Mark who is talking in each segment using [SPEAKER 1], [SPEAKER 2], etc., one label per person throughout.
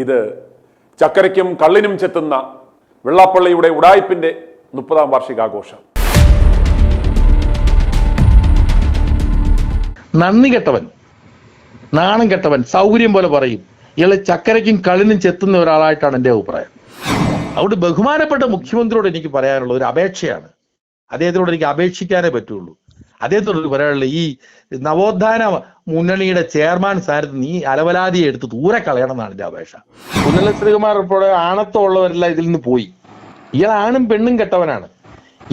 [SPEAKER 1] ഇത് ചക്കരയ്ക്കും കള്ളിനും ചെത്തുന്ന വെള്ളാപ്പള്ളിയുടെ ഉടായിപ്പിന്റെ 30ാം വാർഷികാഘോഷം.
[SPEAKER 2] നന്ദി കെട്ടവൻ, നാണം കെട്ടവൻ, സൗകര്യം പോലെ പറയും. ഇയാള് ചക്കരയ്ക്കും കള്ളിനും ചെത്തുന്ന ഒരാളായിട്ടാണ് എൻ്റെ അഭിപ്രായം. അതുകൊണ്ട് ബഹുമാനപ്പെട്ട മുഖ്യമന്ത്രിയോട് എനിക്ക് പറയാനുള്ള ഒരു അപേക്ഷയാണ്. അദ്ദേഹത്തിനോട് എനിക്ക് അപേക്ഷിക്കാനേ പറ്റുള്ളൂ. അദ്ദേഹത്തോട് പറയാനുള്ള ഈ നവോത്ഥാന മുന്നണിയുടെ ചെയർമാൻ സ്ഥാനത്ത് നീ അലവലാതിയെ എടുത്ത് ദൂരെ കളയണം എന്നാണ് എൻ്റെ അപേക്ഷ. പുന്നല ശ്രീകുമാർ ഉൾപ്പെടെ ആണത്തമുള്ളവരെല്ലാം ഇതിൽ നിന്ന് പോയി. ഇയാൾ ആണും പെണ്ണും കെട്ടവനാണ്.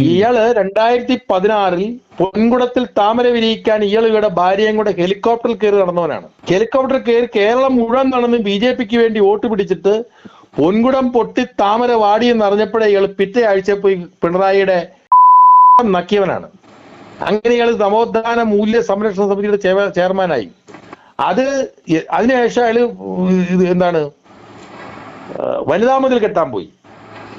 [SPEAKER 2] ഇയാള് 2016 പൊൻകുടത്തിൽ താമര വിരിയിക്കാൻ ഇയാളുടെ ഭാര്യയും കൂടെ ഹെലികോപ്റ്ററിൽ കയറി നടന്നവനാണ്. ഹെലികോപ്റ്ററിൽ കയറി കേരളം മുഴുവൻ നടന്ന് BJPക്ക് വേണ്ടി വോട്ട് പിടിച്ചിട്ട് പൊൻകുടം പൊട്ടി താമര വാടിയെന്ന് അറിഞ്ഞപ്പോഴേ ഇയാൾ പിറ്റേ ആഴ്ച പോയി പിണറായിയുടെ നക്കിയവനാണ്. അങ്ങനെ ഇയാൾ നവോത്ഥാന മൂല്യ സംരക്ഷണ സമിതിയുടെ ചെയർമാനായി. അതിനുശേഷം അയാള് വനിതാ മതിൽ കെട്ടാൻ പോയി.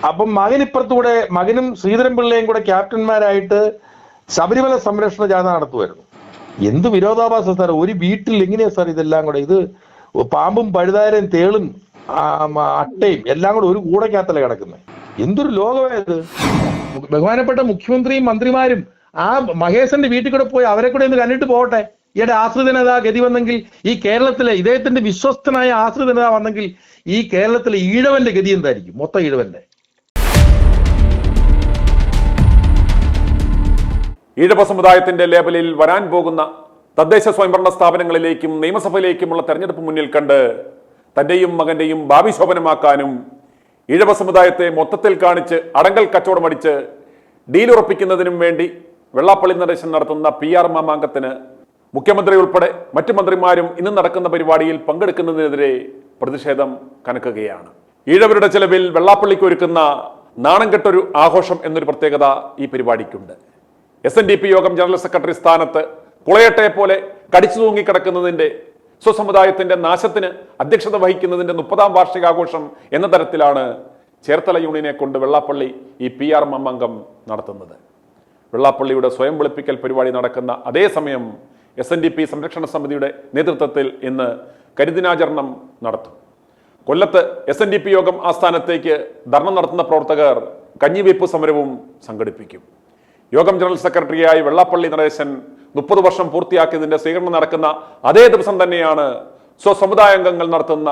[SPEAKER 2] അപ്പം മകനിപ്പുറത്തൂടെ മകനും ശ്രീധരൻ പിള്ളയും കൂടെ ക്യാപ്റ്റന്മാരായിട്ട് ശബരിമല സംരക്ഷണ ജാഥ നടത്തുമായിരുന്നു. എന്ത് വിരോധാഭാസം സാർ! ഒരു വീട്ടിൽ എങ്ങനെയാ സാർ ഇതെല്ലാം കൂടെ? ഇത് പാമ്പും പഴുതാരയും തേളും അട്ടയും എല്ലാം കൂടെ ഒരു കൂടക്കകത്തല്ലേ കിടക്കുന്നത്? എന്തൊരു ലോകമായത്! ബഹുമാനപ്പെട്ട മുഖ്യമന്ത്രിയും മന്ത്രിമാരും ആ മഹേശന്റെ വീട്ടിൽ കൂടെ പോയി അവരെ കൂടെ ഒന്ന് കണ്ടിട്ട് പോകട്ടെ. ഈയുടെ ആശ്രിതനതാ ഗതി വന്നെങ്കിൽ ഈ കേരളത്തിലെ ഇദ്ദേഹത്തിന്റെ വിശ്വസ്തനായ ആശ്രിതനത വന്നെങ്കിൽ ഈ കേരളത്തിലെ ഈഴവന്റെ ഗതി എന്തായിരിക്കും? മൊത്തം ഈഴവന്റെ.
[SPEAKER 1] ഈഴവ സമുദായത്തിന്റെ ലേബലിൽ വരാൻ പോകുന്ന തദ്ദേശ സ്വയംഭരണ സ്ഥാപനങ്ങളിലേക്കും നിയമസഭയിലേക്കുമുള്ള തെരഞ്ഞെടുപ്പ് മുന്നിൽ കണ്ട് തന്റെയും മകന്റെയും ഭാവി ശോഭനമാക്കാനും ഈഴവ സമുദായത്തെ മൊത്തത്തിൽ കാണിച്ച് അടങ്കൽ കച്ചവടമടിച്ച് ഡീലുറപ്പിക്കുന്നതിനും വേണ്ടി വെള്ളാപ്പള്ളി നടേശൻ നടത്തുന്ന PR മാമാങ്കത്തിന് മുഖ്യമന്ത്രി ഉൾപ്പെടെ മറ്റു മന്ത്രിമാരും ഇന്ന് നടക്കുന്ന പരിപാടിയിൽ പങ്കെടുക്കുന്നതിനെതിരെ പ്രതിഷേധം കനക്കുകയാണ്. ഈഴവരുടെ ചെലവിൽ വെള്ളാപ്പള്ളിക്ക് ഒരുക്കുന്ന നാണം കെട്ടൊരു ആഘോഷം എന്നൊരു പ്രത്യേകത ഈ പരിപാടിക്കുണ്ട്. SNDP യോഗം ജനറൽ സെക്രട്ടറി സ്ഥാനത്ത് കുളയട്ടയെ പോലെ കടിച്ചു തൂങ്ങിക്കിടക്കുന്നതിന്റെ സ്വസമുദായത്തിന്റെ നാശത്തിന് അധ്യക്ഷത വഹിക്കുന്നതിന്റെ 30ാം വാർഷികാഘോഷം എന്ന തരത്തിലാണ് ചേർത്തല യൂണിയനെ കൊണ്ട് വെള്ളാപ്പള്ളി ഈ PR മാമാങ്കം നടത്തുന്നത്. വെള്ളാപ്പള്ളിയുടെ സ്വയം വെളുപ്പിക്കൽ പരിപാടി നടക്കുന്ന അതേസമയം SNDP സംരക്ഷണ സമിതിയുടെ നേതൃത്വത്തിൽ ഇന്ന് കരിദിനാചരണം നടത്തും. കൊല്ലത്ത് SNDP യോഗം ആസ്ഥാനത്തേക്ക് ധർണ നടത്തുന്ന പ്രവർത്തകർ കഞ്ഞിവയ്പ് സമരവും സംഘടിപ്പിക്കും. യോഗം ജനറൽ സെക്രട്ടറിയായി വെള്ളാപ്പള്ളി നടേശൻ 30 വർഷം പൂർത്തിയാക്കിയതിന്റെ സ്വീകരണം നടക്കുന്ന അതേ ദിവസം തന്നെയാണ് സ്വസമുദായാംഗങ്ങൾ നടത്തുന്ന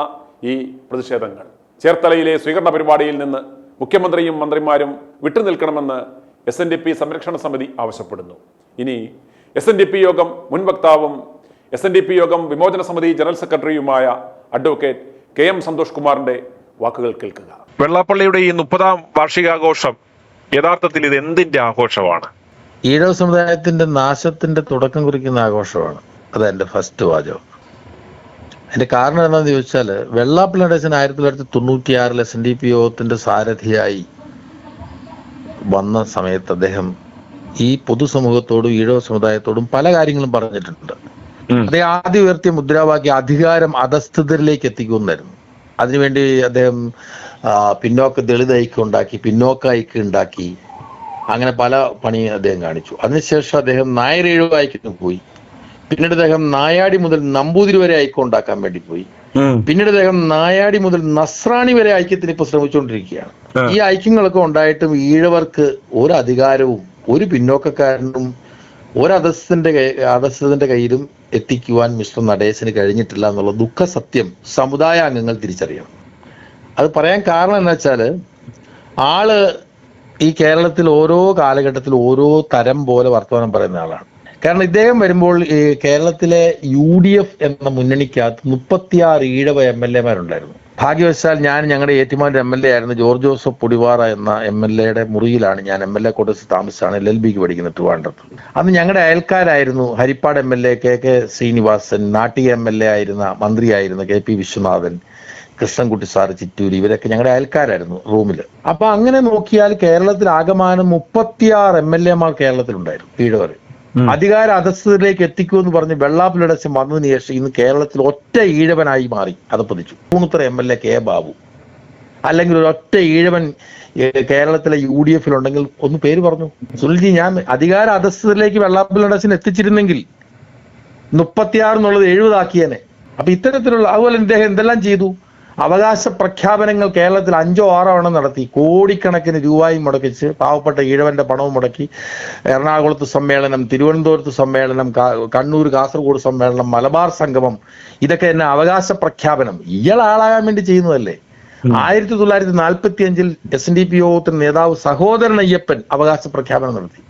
[SPEAKER 1] ഈ പ്രതിഷേധങ്ങൾ. ചേർത്തലയിലെ സ്വീകരണ പരിപാടിയിൽ നിന്ന് മുഖ്യമന്ത്രിയും മന്ത്രിമാരും വിട്ടുനിൽക്കണമെന്ന് SNDP സംരക്ഷണ സമിതി ആവശ്യപ്പെടുന്നു. ഇനി SNDP യോഗം മുൻ വക്താവും SNDP യോഗം വിമോചന സമിതി ജനറൽ സെക്രട്ടറിയുമായ അഡ്വക്കേറ്റ് KM സന്തോഷ് കുമാറിന്റെ വാക്കുകൾ കേൾക്കുക.
[SPEAKER 3] വെള്ളാപ്പള്ളിയുടെ ഈ 30ാം വാർഷികാഘോഷം യഥാർത്ഥത്തിൽ ഇത് എന്തിന്റെ ആഘോഷമാണ്?
[SPEAKER 2] ഈഴവ സമുദായത്തിന്റെ നാശത്തിന്റെ തുടക്കം കുറിക്കുന്ന ആഘോഷമാണ്. അത് എൻ്റെ ഫസ്റ്റ് വാചകം. അതിന്റെ കാരണം എന്താണെന്ന് ചോദിച്ചാൽ, വെള്ളാപ്പള്ളി നടേശൻ 1996 SNDP യോഗത്തിന്റെ സാരഥിയായി വന്ന സമയത്ത് അദ്ദേഹം ഈ പൊതുസമൂഹത്തോടും ഈഴവ സമുദായത്തോടും പല കാര്യങ്ങളും പറഞ്ഞിട്ടുണ്ട്. അദ്ദേഹം ആദ്യം ഉയർത്തിയ മുദ്രാവാക്യം അധികാരം അധസ്ഥിതരിലേക്ക് എത്തിക്കുമെന്നായിരുന്നു. അതിനുവേണ്ടി അദ്ദേഹം ദളിത് ഐക്യം ഉണ്ടാക്കി, പിന്നോക്ക ഐക്യം ഉണ്ടാക്കി, അങ്ങനെ പല പണി അദ്ദേഹം കാണിച്ചു. അതിനുശേഷം അദ്ദേഹം നായർ ഈഴവ ഐക്യത്തിന് പോയി. പിന്നീട് അദ്ദേഹം നായാടി മുതൽ നമ്പൂതിരി വരെ ഐക്യം ഉണ്ടാക്കാൻ വേണ്ടി പോയി. പിന്നീട് അദ്ദേഹം നായാടി മുതൽ നസ്രാണി വരെ ഐക്യത്തിന് ഇപ്പൊ ശ്രമിച്ചുകൊണ്ടിരിക്കുകയാണ്. ഈ ഐക്യങ്ങളൊക്കെ ഉണ്ടായിട്ടും ഈഴവർക്ക് ഒരു അധികാരവും ഒരു പിന്നോക്കക്കാരനും ഒരു അധസ്ഥിതന്റെ കയ്യിലും എത്തിക്കുവാൻ മിസ്റ്റർ നടേശന് കഴിഞ്ഞിട്ടില്ല എന്നുള്ള ദുഃഖസത്യം സമുദായ അംഗങ്ങൾ തിരിച്ചറിയണം. അത് പറയാൻ കാരണം എന്താ വെച്ചാല്, ആള് ഈ കേരളത്തിൽ ഓരോ കാലഘട്ടത്തിൽ ഓരോ തരം പോലെ വർത്തമാനം പറയുന്ന ആളാണ്. കാരണം ഇദ്ദേഹം വരുമ്പോൾ ഈ കേരളത്തിലെ UDF എന്ന മുന്നണിക്കകത്ത് 36 ഈഴവ MLA-മാരുണ്ടായിരുന്നു. ഭാഗ്യവശാൽ ഞാൻ ഞങ്ങളുടെ ഏറ്റുമാനൂർ MLA ആയിരുന്നു ജോർജ് ജോസഫ് പൊടിവാറ എന്ന MLA-യുടെ മുറിയിലാണ് ഞാൻ MLA ക്വാർട്ടേഴ്സിൽ താമസിച്ചാണ് LLB-ക്ക് പഠിക്കുന്നത് ട്രിവാൻഡ്രത്ത്. അന്ന് ഞങ്ങളുടെ അയൽക്കാരായിരുന്നു Harippad MLA KK Sreenivasan, Nattika MLA ആയിരുന്ന മന്ത്രിയായിരുന്ന KP വിശ്വനാഥൻ, കൃഷ്ണൻകുട്ടി സാറ് ചിറ്റൂരി, ഇവരൊക്കെ ഞങ്ങളുടെ അയൽക്കാരായിരുന്നു റൂമിൽ. അപ്പൊ അങ്ങനെ നോക്കിയാൽ കേരളത്തിൽ ആകമാനം 36 MLA-മാർ കേരളത്തിലുണ്ടായിരുന്നു ഈഴവർ. അധികാര അധസ്ഥിതരിലേക്ക് എത്തിക്കുമെന്ന് പറഞ്ഞ് വെള്ളാപ്പള്ളി നടേശൻ വന്നതിന് ശേഷം ഇന്ന് കേരളത്തിൽ ഒറ്റ ഈഴവനായി മാറി അതപ്പതിച്ചു. പൂണിത്തറ MLA K ബാബു, അല്ലെങ്കിൽ ഒരൊറ്റ ഈഴവൻ കേരളത്തിലെ UDF-ലുണ്ടെങ്കിൽ ഒന്ന് പേര് പറഞ്ഞു. സുനിൽജി, ഞാൻ അധികാര അധസ്ഥിതരിലേക്ക് വെള്ളാപ്പള്ളി നടേശൻ എത്തിച്ചിരുന്നെങ്കിൽ 36 എന്നുള്ളത് 70 ആക്കിയേനെ. അപ്പൊ ഇത്തരത്തിലുള്ള അതുപോലെ ഇദ്ദേഹം എന്തെല്ലാം ചെയ്തു? അവകാശ പ്രഖ്യാപനങ്ങൾ കേരളത്തിൽ 5 or 6 എണ്ണം നടത്തി. കോടിക്കണക്കിന് രൂപയും മുടക്കിച്ച് പാവപ്പെട്ട ഈഴവന്റെ പണവും മുടക്കി എറണാകുളത്ത് സമ്മേളനം, തിരുവനന്തപുരത്ത് സമ്മേളനം, കണ്ണൂർ കാസർഗോഡ് സമ്മേളനം, മലബാർ സംഗമം, ഇതൊക്കെ തന്നെ അവകാശ പ്രഖ്യാപനം. ഇയാൾ ആളാകാൻ വേണ്ടി ചെയ്യുന്നതല്ലേ. 1945 SNDP യോഗത്തിന് നേതാവ് സഹോദരൻ അയ്യപ്പൻ അവകാശ പ്രഖ്യാപനം നടത്തി.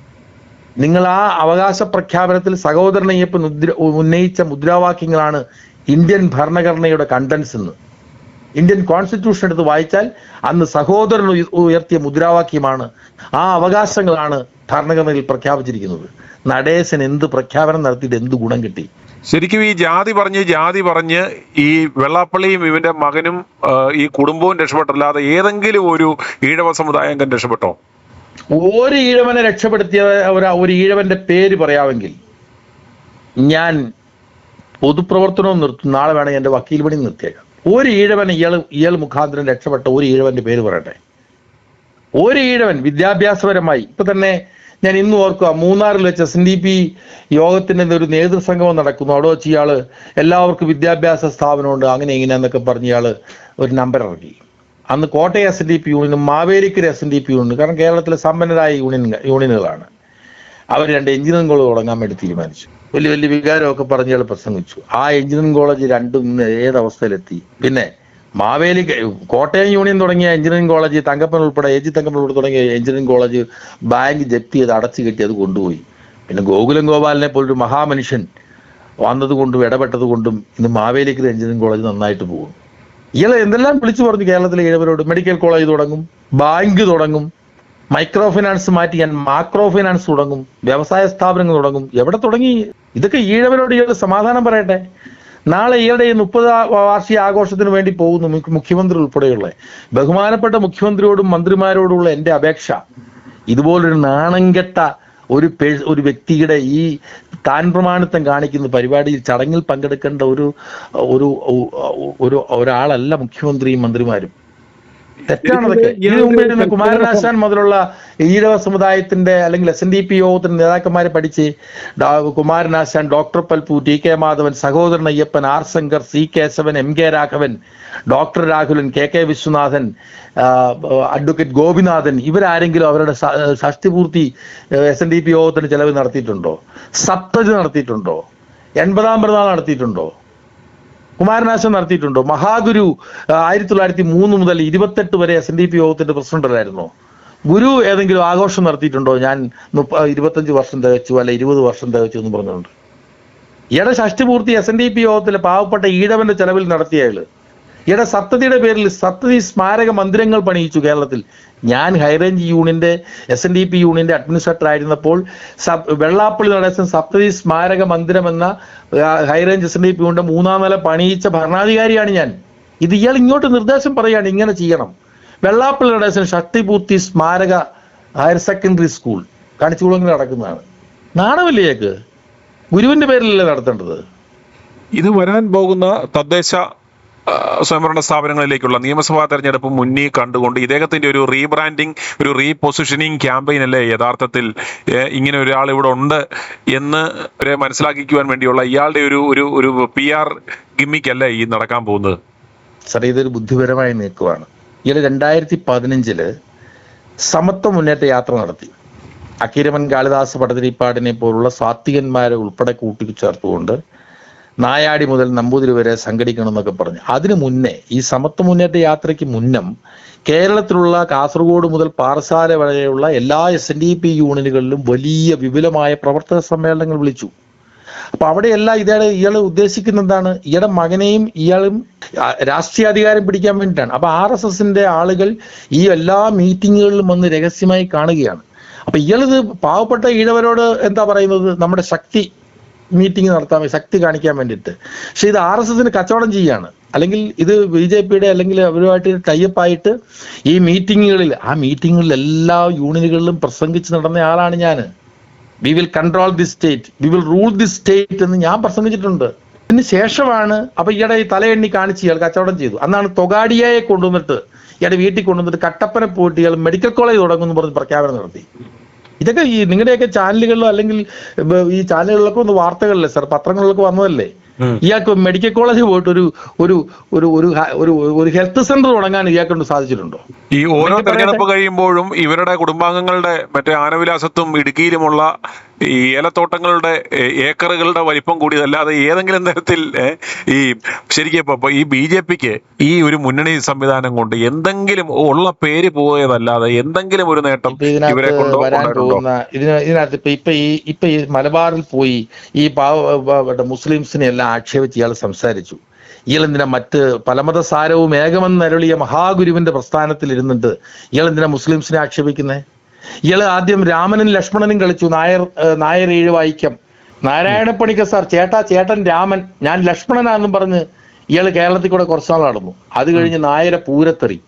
[SPEAKER 2] നിങ്ങൾ ആ അവകാശ പ്രഖ്യാപനത്തിൽ സഹോദരൻ അയ്യപ്പൻ ഉന്നയിച്ച മുദ്രാവാക്യങ്ങളാണ് ഇന്ത്യൻ ഭരണഘടനയുടെ കണ്ടൻസ് എന്ന്. ഇന്ത്യൻ കോൺസ്റ്റിറ്റ്യൂഷൻ എടുത്ത് വായിച്ചാൽ അന്ന് സഹോദരൻ ഉയർത്തിയ മുദ്രാവാക്യമാണ്, ആ അവകാശങ്ങളാണ് ഭരണഘടനയിൽ പ്രഖ്യാപിച്ചിരിക്കുന്നത്. നടേശൻ എന്ത് പ്രഖ്യാപനം നടത്തിയിട്ട് എന്ത് ഗുണം കിട്ടി?
[SPEAKER 3] ശരിക്കും ഈ ജാതി പറഞ്ഞ് ഈ വെള്ളാപ്പള്ളിയും ഇവന്റെ മകനും ഈ കുടുംബവും രക്ഷപ്പെട്ടല്ലാതെ ഏതെങ്കിലും ഒരു ഈഴവ സമുദായം രക്ഷപ്പെട്ടോ?
[SPEAKER 2] ഒരു ഈഴവനെ രക്ഷപ്പെടുത്തിയ ഒരു ഈഴവന്റെ പേര് പറയാമെങ്കിൽ ഞാൻ പൊതുപ്രവർത്തനവും നിർത്തും. നാളെ വേണമെങ്കിൽ എന്റെ വക്കീൽ പണി നിർത്തിയേക്കാം. ഒരു ഈഴവൻ ഇയാൾ മുഖാന്തരം രക്ഷപ്പെട്ട ഒരു ഈഴവന്റെ പേര് പറയട്ടെ. ഒരു ഈഴവൻ വിദ്യാഭ്യാസപരമായി ഇപ്പൊ തന്നെ ഞാൻ ഇന്ന് ഓർക്കുക, മൂന്നാറിൽ വെച്ച് SNDP യോഗത്തിന്റെ ഒരു നേതൃസംഗമം നടക്കുന്നു. അവിടെ വെച്ച് ഇയാള് എല്ലാവർക്കും വിദ്യാഭ്യാസ സ്ഥാപനമുണ്ട് അങ്ങനെ ഇങ്ങനെയെന്നൊക്കെ പറഞ്ഞ് ഇയാള് ഒരു നമ്പർ ഇറക്കി. അന്ന് കോട്ടയം SNDP യൂണിയനും മാവേലിക്കര SNDP യൂണിയനും, കാരണം കേരളത്തിലെ സമ്പന്നരായ യൂണിയനുകളാണ്, അവർ 2 എഞ്ചിനീയറിംഗ് കോളേജ് തുടങ്ങാൻ വേണ്ടി തീരുമാനിച്ചു. വലിയ വലിയ വികാരമൊക്കെ പറഞ്ഞ് ഇയാൾ പ്രസംഗിച്ചു. ആ എഞ്ചിനീയറിംഗ് കോളേജ് രണ്ടും ഇന്ന് ഏതവസ്ഥയിലെത്തി. പിന്നെ കോട്ടയം യൂണിയൻ തുടങ്ങിയ എഞ്ചിനീയറിംഗ് കോളേജ്, തങ്കപ്പൻ ഉൾപ്പെടെ AG തങ്കപ്പൻ ഉൾപ്പെടെ തുടങ്ങിയ എഞ്ചിനീയറിംഗ് കോളേജ് ബാങ്ക് ജപ്തി ചെയ്ത് അടച്ചു കെട്ടി അത് കൊണ്ടുപോയി. പിന്നെ ഗോകുലം ഗോപാലിനെ പോലൊരു മഹാമനുഷ്യൻ വന്നതുകൊണ്ടും ഇടപെട്ടത് കൊണ്ടും ഇന്ന് മാവേലിക്കര എഞ്ചിനീയറിംഗ് കോളേജ് നന്നായിട്ട് പോകും. ഇയാൾ എന്തെല്ലാം വിളിച്ചു പറഞ്ഞു കേരളത്തിലെ ഈഴവരോട്. മെഡിക്കൽ കോളേജ് തുടങ്ങും, ബാങ്ക് തുടങ്ങും, മൈക്രോ ഫിനാൻസ് മാറ്റി ഞാൻ മാക്രോ ഫിനാൻസ് തുടങ്ങും, വ്യവസായ സ്ഥാപനങ്ങൾ തുടങ്ങും. എവിടെ തുടങ്ങി? ഇതൊക്കെ ഈഴവരോട് ഇയാൾ സമാധാനം പറയട്ടെ. നാളെ ഇയാളുടെ 30 വാർഷിക ആഘോഷത്തിന് വേണ്ടി പോകുന്നു മുഖ്യമന്ത്രി ഉൾപ്പെടെയുള്ള ബഹുമാനപ്പെട്ട മുഖ്യമന്ത്രിയോടും മന്ത്രിമാരോടുള്ള എൻ്റെ അപേക്ഷ, ഇതുപോലൊരു നാണംകെട്ട ഒരു വ്യക്തിയുടെ ഈ താൻ പ്രമാണിത്വം കാണിക്കുന്ന പരിപാടിയിൽ ചടങ്ങിൽ പങ്കെടുക്കേണ്ട ഒരാളല്ല മുഖ്യമന്ത്രിയും മന്ത്രിമാരും. തെറ്റാണതൊക്കെ. ഇതിനു മുമ്പ് കുമാരനാശാൻ മുതലുള്ള ഈഴവ സമുദായത്തിന്റെ അല്ലെങ്കിൽ SNDP യോഗത്തിന്റെ നേതാക്കന്മാരെ പഠിച്ച് Kumaran Asan, doctor Palpu, TK Madhavan, Sahodaran Ayyappan, R Shankar, C Kesavan, MK Raghavan, doctor Rahulan, KK Viswanathan, advocate Gopinathan, ഇവരാരെങ്കിലും അവരുടെ ഷഷ്ടിപൂർത്തി SNDP യോഗത്തിന് ചെലവ് നടത്തിയിട്ടുണ്ടോ? സപ്തതി നടത്തിയിട്ടുണ്ടോ? 80ാം പിറന്നാൾ നടത്തിയിട്ടുണ്ടോ? കുമാരനാശൻ നടത്തിയിട്ടുണ്ടോ? മഹാഗുരു 1903 മുതൽ 28 വരെ SNDP യോഗത്തിന്റെ പ്രസിഡന്റ് അല്ലായിരുന്നോ? ഗുരു ഏതെങ്കിലും ആഘോഷം നടത്തിയിട്ടുണ്ടോ? ഞാൻ 25 വർഷം തികച്ചു അല്ലെ 20 വർഷം തികച്ചു എന്ന് പറഞ്ഞുകൊണ്ട്. ഈയുടെ ഷഷ്ടിപൂർത്തി SNDP യോഗത്തിലെ പാവപ്പെട്ട ഈഴവന്റെ ചെലവിൽ നടത്തിയയാള്. ഈയുടെ സപ്തതിയുടെ പേരിൽ സപ്തതി സ്മാരക മന്ദിരങ്ങൾ പണിയിച്ചു കേരളത്തിൽ. ഞാൻ ഹൈറേഞ്ച് യൂണിയന്റെ SNDP യൂണിയന്റെ അഡ്മിനിസ്ട്രേറ്റർ ആയിരുന്നപ്പോൾ വെള്ളാപ്പള്ളി നടേശൻ സപ്തതി സ്മാരക മന്ദിരം എന്ന ഹൈറേഞ്ച് SNDP യൂണിയന്റെ 3ാം നില പണിയിച്ച ഭരണാധികാരിയാണ് ഞാൻ. ഇത് ഇയാൾ ഇങ്ങോട്ട് നിർദ്ദേശം പറയുകയാണ്, ഇങ്ങനെ ചെയ്യണം. വെള്ളാപ്പള്ളി നടേശൻ ഷഷ്ടിപൂർത്തി സ്മാരക ഹയർ സെക്കൻഡറി സ്കൂൾ കാണിച്ചുകുളങ്ങളിൽ നടക്കുന്നതാണ്. നാണമില്ലേക്ക് ഗുരുവിന്റെ പേരിലല്ലേ നടത്തേണ്ടത്?
[SPEAKER 3] ഇത് വരാൻ പോകുന്ന തദ്ദേശ സ്വയംഭരണ സ്ഥാപനങ്ങളിലേക്കുള്ള നിയമസഭാ തെരഞ്ഞെടുപ്പ് മുന്നിൽ കണ്ടുകൊണ്ട് ഇദ്ദേഹത്തിന്റെ ഒരു റീബ്രാൻഡിങ്, ഒരു റീപൊസിഷനിങ് ക്യാമ്പയിൻ അല്ലേ യഥാർത്ഥത്തിൽ ഇങ്ങനെ ഒരാൾ ഇവിടെ ഉണ്ട് എന്ന് മനസ്സിലാക്കിക്കുവാൻ വേണ്ടിയുള്ള ഇയാളുടെ ഒരു PR ഗിമ്മിക്ക് അല്ലേ ഈ നടക്കാൻ പോകുന്നത്?
[SPEAKER 2] സാർ, ഇതൊരു ബുദ്ധിപരമായി നീക്കുവാണ്. ഇയാൾ 2015 സമത്വ മുന്നേറ്റ യാത്ര നടത്തി. അക്കിരമൻ കാളിദാസ പടതിരിപ്പാടിനെ പോലുള്ള സാത്വികന്മാരെ ഉൾപ്പെടെ കൂട്ടിച്ചേർത്തുകൊണ്ട് നായാടി മുതൽ നമ്പൂതിരി വരെ സംഘടിക്കണം എന്നൊക്കെ പറഞ്ഞു. അതിനു മുന്നേ, ഈ സമത്വ മുന്നേറ്റ യാത്രയ്ക്ക് മുന്നം കേരളത്തിലുള്ള കാസർഗോഡ് മുതൽ പാറശാല വരെയുള്ള എല്ലാ SNDP യൂണിയനുകളിലും വലിയ വിപുലമായ പ്രവർത്തക സമ്മേളനങ്ങൾ വിളിച്ചു. അപ്പൊ അവിടെയെല്ലാം ഇയാൾ ഉദ്ദേശിക്കുന്ന എന്താണ്? ഇയാളുടെ മകനെയും ഇയാളും രാഷ്ട്രീയാധികാരം പിടിക്കാൻ വേണ്ടിയിട്ടാണ്. അപ്പൊ RSSന്റെ ആളുകൾ ഈ എല്ലാ മീറ്റിങ്ങുകളിലും വന്ന് രഹസ്യമായി കാണുകയാണ്. അപ്പൊ ഇയാളിത് പാവപ്പെട്ട ഈഴവരോട് എന്താ പറയുന്നത്? നമ്മുടെ ശക്തി മീറ്റിംഗ് നടത്താൻ, ശക്തി കാണിക്കാൻ വേണ്ടിയിട്ട്. പക്ഷെ ഇത് RSSന് കച്ചവടം ചെയ്യാണ്. അല്ലെങ്കിൽ ഇത് BJPയുടെ അല്ലെങ്കിൽ അവരുമായിട്ട് ടൈപ്പായിട്ട് ഈ മീറ്റിങ്ങുകളിൽ, ആ മീറ്റിങ്ങുകളിൽ എല്ലാ യൂണിയനുകളിലും പ്രസംഗിച്ച് നടന്ന ആളാണ് ഞാൻ. We will control the state, we will rule the state എന്ന് ഞാൻ പ്രസംഗിച്ചിട്ടുണ്ട്. ഇതിന് ശേഷമാണ് അപ്പൊ ഇയാളുടെ ഈ തലയെണ്ണി കാണിച്ച് ഇയാൾ കച്ചവടം ചെയ്തു. അന്നാണ് തൊഗാഡിയയെ കൊണ്ടുവന്നിട്ട് ഇയാളുടെ വീട്ടിൽ കൊണ്ടുവന്നിട്ട് കട്ടപ്പന പോയിട്ട് ഇയാൾ മെഡിക്കൽ കോളേജ് തുടങ്ങുമെന്ന് പറഞ്ഞ് പ്രഖ്യാപനം നടത്തി. ഇതൊക്കെ ഈ നിങ്ങളുടെയൊക്കെ ചാനലുകളിലോ അല്ലെങ്കിൽ ഈ ചാനലുകളിലൊക്കെ ഒന്ന് വാർത്തകളില്ലേ സാർ, പത്രങ്ങളിലൊക്കെ വന്നതല്ലേ? ഇയാൾക്ക് മെഡിക്കൽ കോളേജിൽ പോയിട്ട് ഒരു ഒരു ഒരു ഒരു ഒരു ഹെൽത്ത് സെന്റർ തുടങ്ങാൻ ഇയാൾക്കൊണ്ട് സാധിച്ചിട്ടുണ്ടോ?
[SPEAKER 3] ഈ ഓരോ തെരഞ്ഞെടുപ്പ് കഴിയുമ്പോഴും ഇവരുടെ കുടുംബാംഗങ്ങളുടെ മറ്റേ ആനവിലാസത്തും ഇടുക്കിയിലുമുള്ള ഈ ഏലത്തോട്ടങ്ങളുടെ ഏക്കറുകളുടെ വലിപ്പം കൂടിയതല്ലാതെ ഏതെങ്കിലും തരത്തിൽ ഈ ശരിക്കും ഇപ്പൊ ഈ BJPക്ക് ഈ ഒരു മുന്നണി സംവിധാനം കൊണ്ട് എന്തെങ്കിലും ഉള്ള പേര് പോയതല്ലാതെ എന്തെങ്കിലും ഒരു നേട്ടം ഇവരെ കൊണ്ട്
[SPEAKER 2] വരാൻ പോകുന്ന ഇതിനകത്ത് ഇപ്പൊ ഈ മലബാറിൽ പോയി ഈ മുസ്ലിംസിനെ എല്ലാം ആക്ഷേപിച്ച് ഇയാൾ സംസാരിച്ചു. ഇയാൾ എന്തിനാ മറ്റ് പലമതസാരവും ഏകമെന്ന് അരുളിയ മഹാഗുരുവിന്റെ പ്രസ്ഥാനത്തിൽ ഇരുന്നിട്ട് ഇയാൾ എന്തിനാ മുസ്ലിംസിനെ ആക്ഷേപിക്കുന്നത്? ഇയാള് ആദ്യം രാമനും ലക്ഷ്മണനും കളിച്ചു. നായർ ഈഴവായിക്കം നാരായണപ്പണിക്കർ സാർ ചേട്ടൻ രാമൻ, ഞാൻ ലക്ഷ്മണനാന്നും പറഞ്ഞ് ഇയാള് കേരളത്തിൽ കൂടെ കുറച്ചാൾ നടന്നു. അത് കഴിഞ്ഞ് നായരെ പൂരത്തെറി.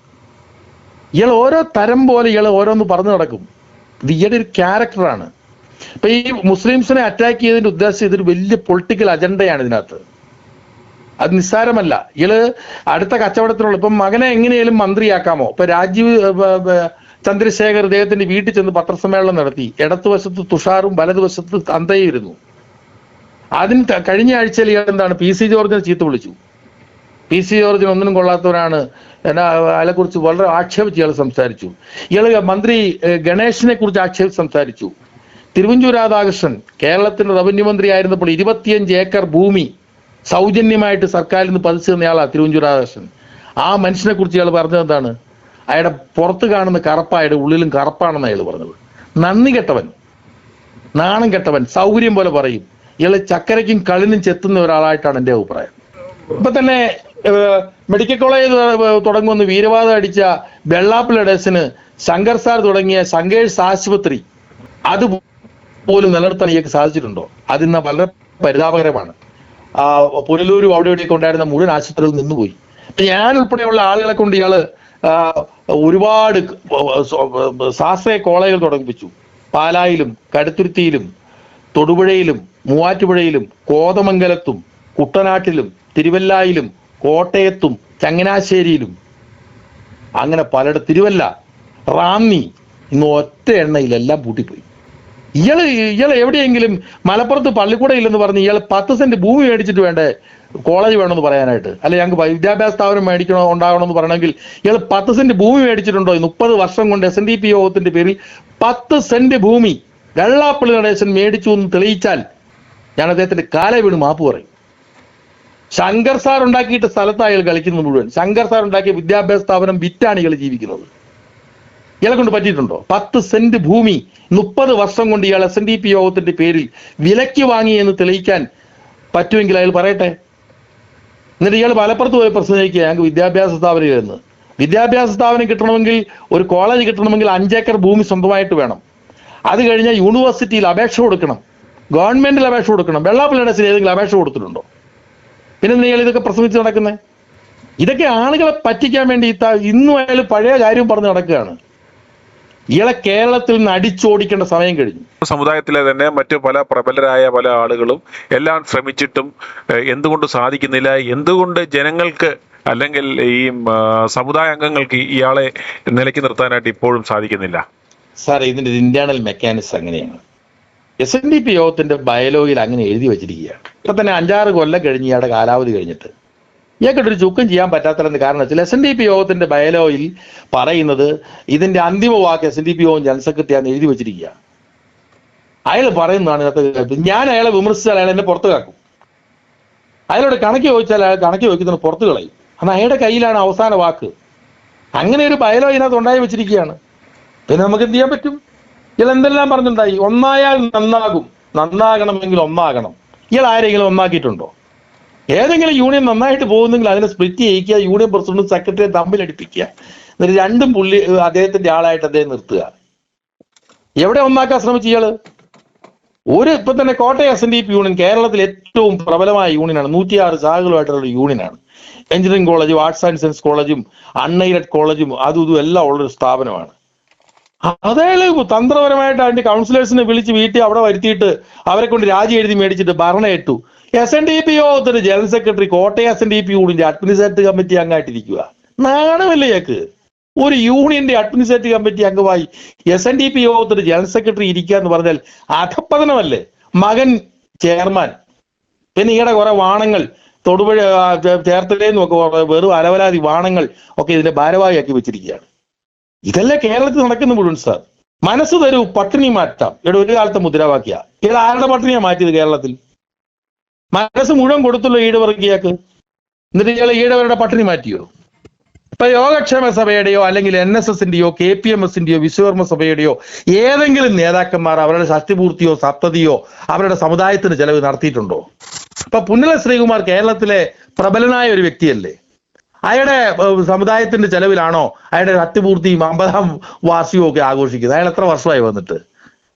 [SPEAKER 2] ഇയാൾ ഓരോ തരം പോലെ ഇയാൾ ഓരോന്ന് പറഞ്ഞു നടക്കും. ഇത് ഇയാളുടെ ഒരു ക്യാരക്ടറാണ്. ഇപ്പൊ ഈ മുസ്ലിംസിനെ അറ്റാക്ക് ചെയ്തതിന്റെ ഉദ്ദേശം ഇതൊരു വലിയ പൊളിറ്റിക്കൽ അജണ്ടയാണ് ഇതിനകത്ത്. അത് നിസ്സാരമല്ല. ഇയാള് അടുത്ത കച്ചവടത്തിനുള്ള ഇപ്പം മകനെ എങ്ങനെയാലും മന്ത്രിയാക്കാമോ? ഇപ്പൊ രാജീവ് ചന്ദ്രശേഖർ ഇദ്ദേഹത്തിന്റെ വീട്ടിൽ ചെന്ന് പത്രസമ്മേളനം നടത്തി. ഇടതുവശത്ത് തുഷാറും വലതുവശത്ത് അന്തയും ഇരുന്നു. അതിന് കഴിഞ്ഞ ആഴ്ചയിൽ ഇയാൾ എന്താണ് PC ജോർജിനെ ചീത്ത വിളിച്ചു. PC ജോർജിന് ഒന്നിനും കൊള്ളാത്തവരാണ്, അയാളെക്കുറിച്ച് വളരെ ആക്ഷേപിച്ച് ഇയാൾ സംസാരിച്ചു. ഇയാൾ മന്ത്രി ഗണേഷിനെ കുറിച്ച് ആക്ഷേപിച്ച് സംസാരിച്ചു. തിരുവഞ്ചൂർ രാധാകൃഷ്ണൻ കേരളത്തിന്റെ റവന്യൂ മന്ത്രി ആയിരുന്നപ്പോൾ 25 ഏക്കർ ഭൂമി സൗജന്യമായിട്ട് സർക്കാരിൽ നിന്ന് പതിച്ചു തന്നയാളാ തിരുവഞ്ചൂർ രാധാകൃഷ്ണൻ. ആ മനുഷ്യനെ കുറിച്ച് ഇയാൾ പറഞ്ഞത് എന്താണ്? അയാളുടെ പുറത്ത് കാണുന്ന കറുപ്പായുടെ ഉള്ളിലും കറുപ്പാണെന്ന് അയാൾ പറഞ്ഞത്. നന്ദി കെട്ടവൻ, നാണം കെട്ടവൻ, സൗകര്യം പോലെ പറയും. ഇയാള് ചക്കരയ്ക്കും കളിനും ചെത്തുന്ന ഒരാളായിട്ടാണ് എൻ്റെ അഭിപ്രായം. ഇപ്പൊ തന്നെ മെഡിക്കൽ കോളേജ് തുടങ്ങുമെന്ന് വീരവാദം അടിച്ച വെള്ളാപ്പിളഡേഴ്സിന് ശങ്കർ സാർ തുടങ്ങിയ ശങ്കേഴ്സ് ആശുപത്രി അത് പോലും നിലനിർത്താൻ ഇയാൾക്ക് സാധിച്ചിട്ടുണ്ടോ? അതിന്ന് വളരെ പരിതാപകരമാണ്. പുനലൂരും അവിടെ ഇവിടെയൊക്കെ ഉണ്ടായിരുന്ന മുഴുവൻ ആശുപത്രികളിൽ നിന്നുപോയി. ഞാൻ ഉൾപ്പെടെയുള്ള ആളുകളെ കൊണ്ട് ഇയാള് ഒരുപാട് സ്വാശ്രയ കോളേജുകൾ തുടങ്ങിപ്പിച്ചു. പാലായിലും കടുത്തുരുത്തിയിലും തൊടുപുഴയിലും മൂവാറ്റുപുഴയിലും കോതമംഗലത്തും കുട്ടനാട്ടിലും തിരുവല്ലായിലും കോട്ടയത്തും ചങ്ങനാശ്ശേരിയിലും അങ്ങനെ പലയിടത്തും, തിരുവല്ല, റാന്നി, ഇന്ന് ഒറ്റ എണ്ണയിലെല്ലാം പൂട്ടിപ്പോയി. ഇയാൾ എവിടെയെങ്കിലും മലപ്പുറത്ത് പള്ളിക്കൂട ഇല്ലെന്ന് പറഞ്ഞ് ഇയാൾ 10 സെന്റ് ഭൂമി മേടിച്ചിട്ട് വേണ്ടേ കോളേജ് വേണമെന്ന് പറയാനായിട്ട്? അല്ലെ ഞങ്ങൾക്ക് വിദ്യാഭ്യാസ സ്ഥാപനം ഉണ്ടാകണമെന്ന് പറയണമെങ്കിൽ ഇയാൾ 10 സെന്റ് ഭൂമി മേടിച്ചിട്ടുണ്ടോ? 30 വർഷം കൊണ്ട് SNDP യോഗത്തിന്റെ പേരിൽ 10 സെന്റ് ഭൂമി വെള്ളാപ്പള്ളി നടേശൻ മേടിച്ചു എന്ന് തെളിയിച്ചാൽ ഞാൻ അദ്ദേഹത്തിന്റെ കാല വീണ് മാപ്പ് പറയും. ശങ്കർ സാർ ഉണ്ടാക്കിയിട്ട് സ്ഥലത്ത് അയാൾ കളിക്കുന്നത് മുഴുവൻ. ശങ്കർ സാർ ഉണ്ടാക്കിയ വിദ്യാഭ്യാസ സ്ഥാപനം വിറ്റാണ് ഇയാൾ ജീവിക്കുന്നത്. ഇയാളെ കൊണ്ട് പറ്റിയിട്ടുണ്ടോ? 10 സെന്റ് ഭൂമി 30 വർഷം കൊണ്ട് ഇയാൾ SNDP യോഗത്തിന്റെ പേരിൽ വിലയ്ക്ക് വാങ്ങി എന്ന് തെളിയിക്കാൻ പറ്റുമെങ്കിൽ അയാൾ പറയട്ടെ. എന്നിട്ട് ഇയാൾ മലപ്പുറത്ത് പോയി പ്രസംഗിക്കുക ഞങ്ങൾക്ക് വിദ്യാഭ്യാസ സ്ഥാപനം എന്ന്. വിദ്യാഭ്യാസ സ്ഥാപനം കിട്ടണമെങ്കിൽ, ഒരു കോളേജ് കിട്ടണമെങ്കിൽ 5 ഏക്കർ ഭൂമി സ്വന്തമായിട്ട് വേണം. അത് കഴിഞ്ഞാൽ യൂണിവേഴ്സിറ്റിയിൽ അപേക്ഷ കൊടുക്കണം, ഗവൺമെന്റിൽ അപേക്ഷ കൊടുക്കണം. വെള്ളാപ്പള്ളിയുടെ ഏതെങ്കിലും അപേക്ഷ കൊടുത്തിട്ടുണ്ടോ? പിന്നെ നിങ്ങൾ ഇതൊക്കെ പ്രസംഗിച്ച് നടക്കുന്നത്? ഇതൊക്കെ ആളുകളെ പറ്റിക്കാൻ വേണ്ടി ഇന്നും അയാൾ പഴയ കാര്യം പറഞ്ഞ് നടക്കുകയാണ്. ഇയാളെ കേരളത്തിൽ നിന്ന് അടിച്ചോടിക്കേണ്ട സമയം കഴിഞ്ഞു.
[SPEAKER 3] സമുദായത്തിലെ തന്നെ മറ്റു പല പ്രബലരായ പല ആളുകളും എല്ലാം ശ്രമിച്ചിട്ടും എന്തുകൊണ്ട് സാധിക്കുന്നില്ല? എന്തുകൊണ്ട് ജനങ്ങൾക്ക് അല്ലെങ്കിൽ ഈ സമുദായ അംഗങ്ങൾക്ക് ഇയാളെ നിലയ്ക്ക് നിർത്താനായിട്ട് ഇപ്പോഴും സാധിക്കുന്നില്ല?
[SPEAKER 2] സാർ, ഇതിന്റെ ഇന്റേണൽ മെക്കാനിസം അങ്ങനെയാണ്. SNDP യോഗത്തിന്റെ ബയലോയിൽ അങ്ങനെ എഴുതി വെച്ചിരിക്കുകയാണ്. ഇപ്പൊ തന്നെ 5-6 കൊല്ലം കഴിഞ്ഞ് ഇയാളുടെ കാലാവധി കഴിഞ്ഞിട്ട് ഇയാൾക്കൊരു ചുക്കും ചെയ്യാൻ പറ്റാത്തതിന്റെ കാരണം വെച്ചാൽ SNDP യോഗത്തിന്റെ ബയലോയിൽ പറയുന്നത് ഇതിന്റെ അന്തിമ വാക്ക് SNDP യോഗം ജനറൽ സെക്രട്ടറിയാന്ന് എഴുതി വെച്ചിരിക്കുക. അയാൾ പറയുന്നതാണ് ഇതിനകത്ത്. ഞാൻ അയാളെ വിമർശിച്ചാൽ അയാൾ എന്നെ പുറത്തു കാക്കും. അയാളോട് കണക്ക് ചോദിച്ചാൽ അയാൾ കണക്ക് ചോദിക്കുന്നതിന് പുറത്തു കളയും. കാരണം അയാളുടെ കയ്യിലാണ് അവസാന വാക്ക്. അങ്ങനെ ഒരു ബയലോ ഇതിനകത്ത് ഉണ്ടായി വെച്ചിരിക്കുകയാണ്. പിന്നെ നമുക്ക് എന്ത് ചെയ്യാൻ പറ്റും? ഇയാൾ എന്തെല്ലാം പറഞ്ഞിട്ടുണ്ടായി? ഒന്നായാൽ നന്നാകും, നന്നാകണമെങ്കിൽ ഒന്നാകണം. ഇയാൾ ആരെങ്കിലും ഒന്നാക്കിയിട്ടുണ്ടോ? ഏതെങ്കിലും യൂണിയൻ നന്നായിട്ട് പോകുന്നെങ്കിൽ അതിനെ സ്പ്ലിറ്റ് ചെയ്യിക്കുക, യൂണിയൻ പ്രസിഡന്റും സെക്രട്ടറിയും തമ്മിലടിപ്പിക്കുക, എന്നിട്ട് രണ്ടും അദ്ദേഹത്തിന്റെ ആളായിട്ട് അദ്ദേഹം നിർത്തുക. എവിടെ ഒന്നാക്കാൻ ശ്രമിച്ചു ഇയാള്? ഇപ്പൊ തന്നെ കോട്ടയം SNDP യൂണിയൻ കേരളത്തിൽ ഏറ്റവും പ്രബലമായ യൂണിയനാണ്. 106 ശാഖകളുമായിട്ടുള്ള യൂണിയനാണ്. എഞ്ചിനീയറിംഗ് കോളേജും ആർട്സ് ആൻഡ് സയൻസ് കോളേജും അൺഎയ്ഡഡ് കോളേജും അതും ഇതും എല്ലാം ഉള്ളൊരു സ്ഥാപനമാണ്. അതായത് തന്ത്രപരമായിട്ട് അതിന്റെ കൗൺസിലേഴ്സിനെ വിളിച്ച് വീട്ടിൽ അവിടെ വരുത്തിയിട്ട് അവരെ കൊണ്ട് രാജി എഴുതി മേടിച്ചിട്ട് ഭരണം ഇട്ടു. SNDP യോഗത്തിന് ജനറൽ സെക്രട്ടറി കോട്ടയം SNDP യൂണിയന്റെ അഡ്മിനിസ്ട്രേറ്റീവ് കമ്മിറ്റി അംഗമായിട്ടിരിക്കുക. നാണമല്ലേ ഇയാൾക്ക്? ഒരു യൂണിയന്റെ അഡ്മിനിസ്ട്രേറ്റീവ് കമ്മിറ്റി അംഗമായി SNDP യോഗത്തിന് ജനറൽ സെക്രട്ടറി ഇരിക്കുക എന്ന് പറഞ്ഞാൽ അധപ്പതനമല്ലേ? മകൻ ചെയർമാൻ, പിന്നെ ഈയുടെ കുറെ വാണങ്ങൾ തൊടുപുഴ ചേർത്തലേന്നും ഒക്കെ വെറും അലവലാതി വാണങ്ങൾ ഒക്കെ ഇതിന്റെ ഭാരവാഹിയാക്കി വെച്ചിരിക്കുകയാണ്. ഇതല്ലേ കേരളത്തിൽ നടക്കുന്ന മുഴുവൻ സാർ. മനസ്സ് തരൂ, പട്ടിണി മാറ്റാം. ഇവിടെ ഒരു കാലത്തെ മുദ്രാവാക്യ. ഇവിടെ ആരുടെ പട്ടിണിയാ മാറ്റിയത് കേരളത്തിൽ? മനസ്സ് മുഴുവൻ കൊടുത്തുള്ളൂ ഈഴവർഗിയാക്ക്. എന്നിട്ട് ഇയാൾ ഈഴവരുടെ പട്ടിണി മാറ്റിയോ? ഇപ്പൊ യോഗക്ഷേമ സഭയുടെയോ അല്ലെങ്കിൽ NSSന്റെയോ KPMSന്റെയോ വിശ്വകർമ്മ സഭയുടെയോ ഏതെങ്കിലും നേതാക്കന്മാർ അവരുടെ ഷഷ്ടിപൂർത്തിയോ സപ്തതിയോ അവരുടെ സമുദായത്തിന് ചെലവ് നടത്തിയിട്ടുണ്ടോ? ഇപ്പൊ പുന്നല ശ്രീകുമാർ കേരളത്തിലെ പ്രബലനായ ഒരു വ്യക്തിയല്ലേ? അയാളുടെ സമുദായത്തിന്റെ ചെലവിലാണോ അയാളുടെ ഷഷ്ടിപൂർത്തിയും 50ാം വാർഷികവും ഒക്കെ ആഘോഷിക്കുന്നത്? അയാൾ എത്ര വർഷമായി വന്നിട്ട്?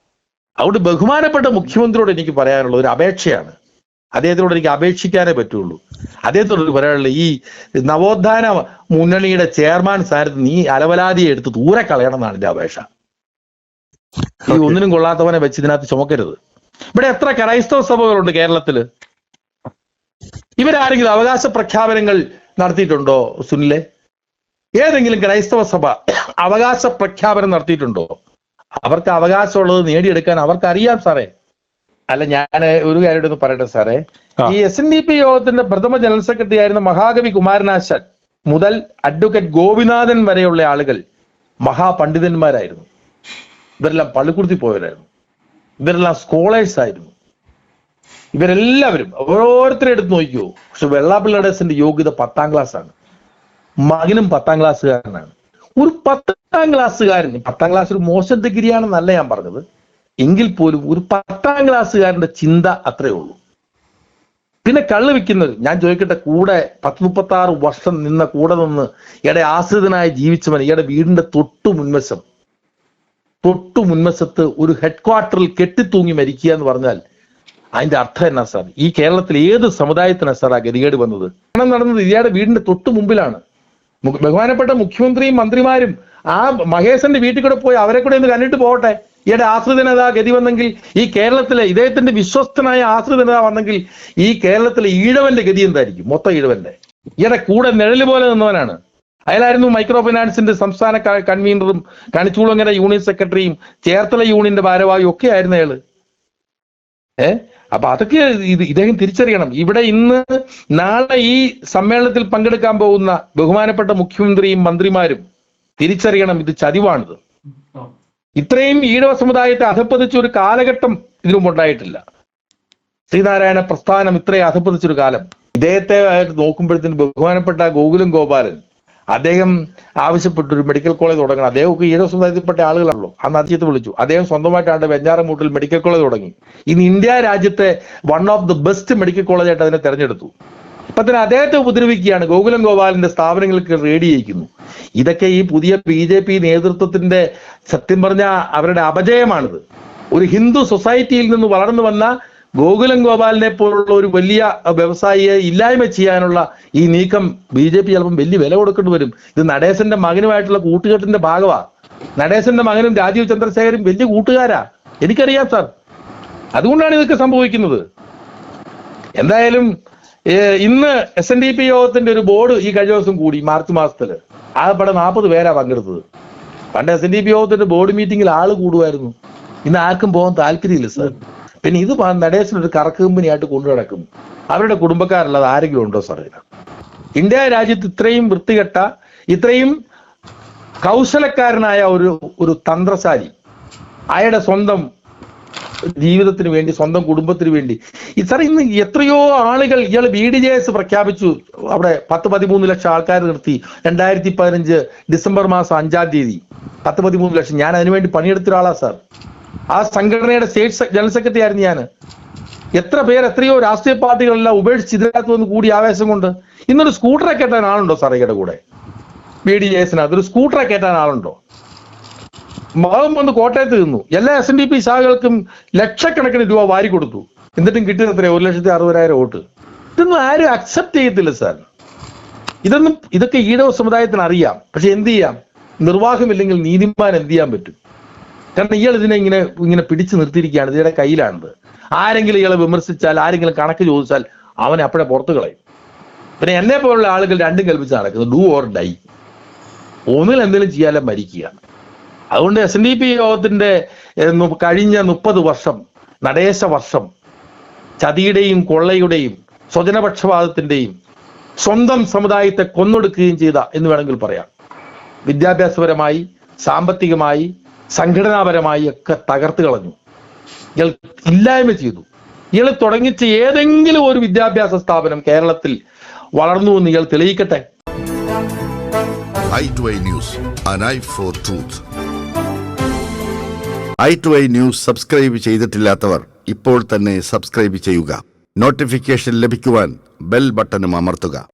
[SPEAKER 2] അതുകൊണ്ട് ബഹുമാനപ്പെട്ട മുഖ്യമന്ത്രിയോട് എനിക്ക് പറയാനുള്ള ഒരു അപേക്ഷയാണ്. അദ്ദേഹത്തിനോട് എനിക്ക് അപേക്ഷിക്കാനേ പറ്റുള്ളൂ. അദ്ദേഹത്തോട് പറയാനുള്ള ഈ നവോത്ഥാന മുന്നണിയുടെ ചെയർമാൻ സ്ഥാനത്ത് നീ അലവലാതിയെ എടുത്ത് ദൂരെ കളയണം എന്നാണ് എന്റെ അപേക്ഷ. ഈ ഒന്നിനും കൊള്ളാത്തവനെ വെച്ച് ഇതിനകത്ത് ചുമക്കരുത്. ഇവിടെ എത്ര ക്രൈസ്തവ സഭകളുണ്ട് കേരളത്തില്? ഇവരാരെങ്കിലും അവകാശ പ്രഖ്യാപനങ്ങൾ നടത്തിയിട്ടുണ്ടോ സുനിലെ? ഏതെങ്കിലും ക്രൈസ്തവ സഭ അവകാശ പ്രഖ്യാപനം നടത്തിയിട്ടുണ്ടോ? അവർക്ക് അവകാശമുള്ളത് നേടിയെടുക്കാൻ അവർക്കറിയാം സാറേ. അല്ല, ഞാൻ ഒരു കാര്യം ഒന്ന് പറയട്ടെ സാറേ. ഈ SNDP യോഗത്തിന്റെ പ്രഥമ ജനറൽ സെക്രട്ടറി ആയിരുന്ന മഹാകവി കുമാരനാശാൻ മുതൽ അഡ്വക്കേറ്റ് ഗോപിനാഥൻ വരെയുള്ള ആളുകൾ മഹാപണ്ഡിതന്മാരായിരുന്നു. ഇവരെല്ലാം പള്ളിക്കുടുത്തി പോയവരായിരുന്നു. ഇവരെല്ലാം സ്കോളേഴ്സ് ആയിരുന്നു. ഇവരെല്ലാവരും ഓരോരുത്തരെ എടുത്ത് നോക്കിയോ. പക്ഷെ വെള്ളാപ്പള്ളിയുടെ യോഗ്യത 10ാം ക്ലാസ് ആണ്. മകനും 10ാം ക്ലാസ്സുകാരനാണ്. ഒരു 10ാം ക്ലാസ്സുകാരൻ, 10ാം ക്ലാസ് ഒരു മോശം ഡിഗ്രിയാണെന്നല്ല ഞാൻ പറഞ്ഞത്, എങ്കിൽ പോലും ഒരു 10ാം ക്ലാസ്സുകാരന്റെ ചിന്ത അത്രേ ഉള്ളൂ. പിന്നെ കള്ള് വിൽക്കുന്നത് ഞാൻ ചോദിക്കട്ടെ, കൂടെ 36 വർഷം നിന്ന കൂടെ നിന്ന് ഇയാടെ ആശ്രിതനായി ജീവിച്ചവൻ ഇയാടെ വീടിന്റെ തൊട്ടു മുൻവശത്ത് ഒരു ഹെഡ്ക്വാർട്ടറിൽ കെട്ടിത്തൂങ്ങി മരിക്കുക എന്ന് പറഞ്ഞാൽ അതിന്റെ അർത്ഥം എന്നാ സാർ? ഈ കേരളത്തിൽ ഏത് സമുദായത്തിനാ സാർ ആ ഗതികേട് വന്നത്? നടന്നത് ഇയാളുടെ വീടിന്റെ തൊട്ടു മുമ്പിലാണ്. ബഹുമാനപ്പെട്ട മുഖ്യമന്ത്രിയും മന്ത്രിമാരും ആ മഹേശന്റെ വീട്ടിൽ കൂടെ പോയി അവരെ കൂടെ ഒന്ന് കണ്ടിട്ട് പോകട്ടെ. ഈയുടെ ആശ്രിതനത ഗതി വന്നെങ്കിൽ ഈ കേരളത്തിലെ ഇദ്ദേഹത്തിന്റെ വിശ്വസ്തനായ ആശ്രിതനത വന്നെങ്കിൽ ഈ കേരളത്തിലെ ഈഴവന്റെ ഗതി എന്തായിരിക്കും? മൊത്തം ഈഴവന്റെ. ഈയുടെ കൂടെ നിഴല് പോലെ നിന്നവനാണ്. അയാളായിരുന്നു മൈക്രോ ഫൈനാൻസിന്റെ സംസ്ഥാന കൺവീനറും കണിച്ചൂളങ്ങര യൂണിയൻ സെക്രട്ടറിയും ചേർത്തല യൂണിയന്റെ ഭാരവാഹിയും ഒക്കെ ആയിരുന്നു അയാള്. അപ്പൊ അതൊക്കെ ഇദ്ദേഹം തിരിച്ചറിയണം. ഇവിടെ ഇന്ന് നാളെ ഈ സമ്മേളനത്തിൽ പങ്കെടുക്കാൻ പോകുന്ന ബഹുമാനപ്പെട്ട മുഖ്യമന്ത്രിയും മന്ത്രിമാരും തിരിച്ചറിയണം, ഇത് ചതിവാണിത്. ഇത്രയും ഈഴവ സമുദായത്തെ അധപ്പതിച്ച ഒരു കാലഘട്ടം ഇതിനും ഉണ്ടായിട്ടില്ല. ശ്രീനാരായണ പ്രസ്ഥാനം ഇത്രയും അധപ്പതിച്ചൊരു കാലം. ഇദ്ദേഹത്തെ നോക്കുമ്പോഴത്തേന് ബഹുമാനപ്പെട്ട ഗോകുലം ഗോപാലൻ അദ്ദേഹം ആവശ്യപ്പെട്ടൊരു മെഡിക്കൽ കോളേജ് തുടങ്ങണം. അദ്ദേഹമൊക്കെ ഈഴവ സമുദായത്തിൽപ്പെട്ട ആളുകളാണല്ലോ. അന്ന് അദ്ദേഹത്തെ വിളിച്ചു. അദ്ദേഹം സ്വന്തമായിട്ടാണ് വെഞ്ഞാറമൂട്ടിൽ മെഡിക്കൽ കോളേജ് തുടങ്ങി. ഇന്ന് ഇന്ത്യ രാജ്യത്തെ one of the best medical കോളേജായിട്ട് അതിനെ തെരഞ്ഞെടുത്തു. ഇപ്പൊ തന്നെ അദ്ദേഹത്തെ ഉപദ്രവിക്കുകയാണ്. ഗോകുലം ഗോപാലന്റെ സ്ഥാപനങ്ങൾക്ക് റെയ്ഡ് ചെയ്യിക്കുന്നു. ഇതൊക്കെ ഈ പുതിയ BJP നേതൃത്വത്തിന്റെ സത്യം പറഞ്ഞ അവരുടെ അപജയമാണിത്. ഒരു ഹിന്ദു സൊസൈറ്റിയിൽ നിന്ന് വളർന്നു വന്ന ഗോകുലം ഗോപാലിനെ പോലുള്ള ഒരു വലിയ വ്യവസായിയെ ഇല്ലായ്മ ചെയ്യാനുള്ള ഈ നീക്കം BJP ചിലപ്പം വലിയ വില കൊടുക്കേണ്ടി വരും. ഇത് നടേശന്റെ മകനുമായിട്ടുള്ള കൂട്ടുകെട്ടിന്റെ ഭാഗമാണ്. നടേശന്റെ മകനും രാജീവ് ചന്ദ്രശേഖരും വലിയ കൂട്ടുകാരാ, എനിക്കറിയാം സാർ. അതുകൊണ്ടാണ് ഇതൊക്കെ സംഭവിക്കുന്നത്. എന്തായാലും ഇന്ന് SNDP യോഗത്തിന്റെ ഒരു ബോർഡ് ഈ കഴിഞ്ഞ ദിവസം കൂടി മാർച്ച് മാസത്തില് ആകെപ്പാടെ 40 പേരാ പങ്കെടുത്തത്. പണ്ട് SNDP യോഗത്തിന്റെ ബോർഡ് മീറ്റിംഗിൽ ആള് കൂടുമായിരുന്നു. ഇന്ന് ആർക്കും പോകാൻ താല്പര്യമില്ല സാർ. പിന്നെ ഇത് നടേശനൊരു കറക്ക് കമ്പനിയായിട്ട് കൊണ്ടു നടക്കും. അവരുടെ കുടുംബക്കാരല്ലാതെ ആരെങ്കിലും ഉണ്ടോ സാർ? ഇന്ത്യ രാജ്യത്ത് ഇത്രയും വൃത്തികെട്ട, ഇത്രയും കൗശലക്കാരനായ ഒരു തന്ത്രശാലി അയാളുടെ സ്വന്തം ജീവിതത്തിന് വേണ്ടി, സ്വന്തം കുടുംബത്തിന് വേണ്ടി സാർ ഇന്ന് എത്രയോ ആളുകൾ ഇയാൾ BDJS പ്രഖ്യാപിച്ചു. അവിടെ 10-13 ലക്ഷം ആൾക്കാർ നിർത്തി. 2015 ഡിസംബർ മാസം 5-ാം തീയതി 10-13 ലക്ഷം. ഞാൻ അതിനുവേണ്ടി പണിയെടുത്ത ഒരാളാ സാർ. ആ സംഘടനയുടെ സ്റ്റേറ്റ് ജനറൽ സെക്രട്ടറി ആയിരുന്നു ഞാൻ. എത്ര പേർ, എത്രയോ രാഷ്ട്രീയ പാർട്ടികളെല്ലാം ഉപേക്ഷിച്ച് ഇതിനകത്ത് വന്ന് കൂടി ആവേശം കൊണ്ട്. ഇന്നൊരു സ്കൂട്ടറെ കയറ്റാൻ ആളുണ്ടോ സാർ? ഈയുടെ കൂടെ BDJSനകത്ത് ഒരു സ്കൂട്ടറെ കയറ്റാൻ ആളുണ്ടോ? മകം വന്ന് കോട്ടയത്ത് നിന്നു. എല്ലാ SNDP ശാഖകൾക്കും ലക്ഷക്കണക്കിന് രൂപ വാരി കൊടുത്തു. എന്നിട്ടും കിട്ടിയത് എത്രയാ? 1,60,000 വോട്ട്. ഇതൊന്നും ആരും അക്സെപ്റ്റ് ചെയ്യത്തില്ല സാർ. ഇതൊക്കെ ഈഴവ സമുദായത്തിന് അറിയാം. പക്ഷെ എന്ത് ചെയ്യാം? നിർവാഹമില്ലെങ്കിൽ നീതിമാൻ എന്ത് ചെയ്യാൻ പറ്റും? കാരണം ഇയാൾ ഇതിനെ ഇങ്ങനെ പിടിച്ചു നിർത്തിയിരിക്കുകയാണ്. ഇതിയുടെ കയ്യിലാണിത്. ആരെങ്കിലും ഇയാളെ വിമർശിച്ചാൽ, ആരെങ്കിലും കണക്ക് ചോദിച്ചാൽ അവനെ അപ്പോഴെ പുറത്തു കളയും. പിന്നെ എന്നെ പോലുള്ള ആളുകൾ രണ്ടും കൽപ്പിച്ച് നടക്കുന്നത് ഡു ഓർ ഡൈ. ഒന്നിൽ എന്തെങ്കിലും ചെയ്യാതെ മരിക്കുക. അതുകൊണ്ട് SNDP യോഗത്തിന്റെ കഴിഞ്ഞ 30 വർഷം, നടേശ വർഷം, ചതിയുടെയും കൊള്ളയുടെയും സ്വജനപക്ഷപാതത്തിന്റെയും സ്വന്തം സമുദായത്തെ കൊന്നൊടുക്കുകയും ചെയ്ത എന്ന് വേണമെങ്കിൽ പറയാം. വിദ്യാഭ്യാസപരമായി, സാമ്പത്തികമായി, സംഘടനാപരമായി ഒക്കെ തകർത്ത് കളഞ്ഞു. ഇയാൾ ഇല്ലായ്മ ചെയ്തു. ഇയാൾ തുടങ്ങിച്ച ഏതെങ്കിലും ഒരു വിദ്യാഭ്യാസ സ്ഥാപനം കേരളത്തിൽ വളർന്നു എന്ന് ഇയാൾ തെളിയിക്കട്ടെ.
[SPEAKER 4] i2i News, an eye for truth. i2i News subscribe ചെയ്തിട്ടില്ലാത്തവർ ഇപ്പോൾ തന്നെ സബ്സ്ക്രൈബ് ചെയ്യുക. നോട്ടിഫിക്കേഷൻ ലഭിക്കുവാൻ ബെൽ ബട്ടണും അമർത്തുക.